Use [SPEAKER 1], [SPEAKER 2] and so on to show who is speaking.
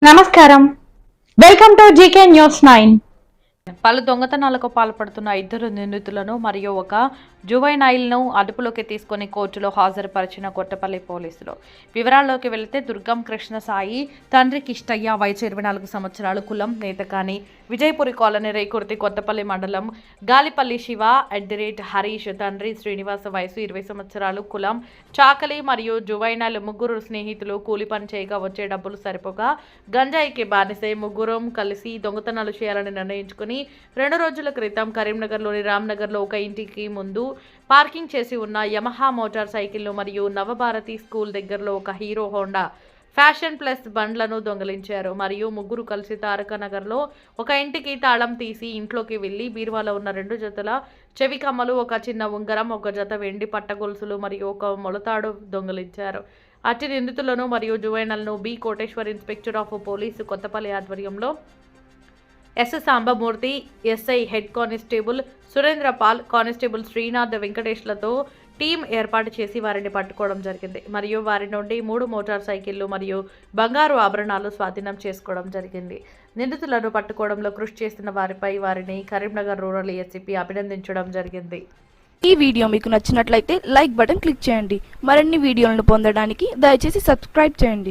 [SPEAKER 1] నమస్కారం, welcome to GK news 9.
[SPEAKER 2] పలు దొంగతనాలకు పాల్పడుతున్న ఇద్దరు నిందితులను మరియు ఒక జువైనైల్ను అదుపులోకి తీసుకుని కోర్టులో హాజరుపరిచిన కొత్తపల్లి పోలీసులు. వివరాల్లోకి వెళితే దుర్గం కృష్ణ సాయి తండ్రి కిష్టయ్య, వయసు 24 సంవత్సరాలు, కులం నేతకాని, విజయపురి కాలనీ, రేకుర్తి, కొత్తపల్లి మండలం, గాలిపల్లి శివ హరీష్ తండ్రి శ్రీనివాస, వయసు 20 సంవత్సరాలు, కులం చాకలి మరియు జువైనైల్ ముగ్గురు స్నేహితులు కూలి పని చేయగా వచ్చే డబ్బులు సరిపోగా గంజాయికి బానిసై ముగ్గురం కలిసి దొంగతనాలు చేయాలని నిర్ణయించుకుని 2 రోజుల క్రితం కరీంనగర్లోని రామ్నగర్లో ఒక ఇంటికి ముందు పార్కింగ్ చేసి ఉన్న యమహా మోటార్ సైకిళ్లు మరియు నవభారతి స్కూల్ దగ్గరలో ఒక హీరో హోండా ఫ్యాషన్ ప్లస్ బండ్లను దొంగలించారు. మరియు ముగ్గురు కలిసి తారక నగర్లో ఒక ఇంటికి తాళం తీసి ఇంట్లోకి వెళ్లి బీరువాలో ఉన్న 2 జతల చెవి కమ్మలు, ఒక చిన్న ఉంగరం, ఒక జత వెండి పట్టగొలుసులు మరియు ఒక మొలతాడు దొంగలించారు. అట్టి నిందితులను మరియు జువైనల్ను B Koteshwar inspector of police Kothapalli ఆధ్వర్యంలో S Sambamurthy, SI head constable Surendrapal, constable Srinath, వెంకటేష్లతో టీం ఏర్పాటు చేసి వారిని పట్టుకోవడం జరిగింది. మరియు వారి నుండి 3 మోటార్ సైకిళ్లు మరియు బంగారు ఆభరణాలు స్వాధీనం చేసుకోవడం జరిగింది. నిందితులను పట్టుకోవడంలో కృషి చేస్తున్న వారిని కరీంనగర్ రూరల్ ఏసీపీ అభినందించడం జరిగింది.
[SPEAKER 3] ఈ వీడియో మీకు నచ్చినట్లయితే లైక్ బటన్ క్లిక్ చేయండి. మరిన్ని వీడియోలను పొందడానికి దయచేసి సబ్స్క్రైబ్ చేయండి.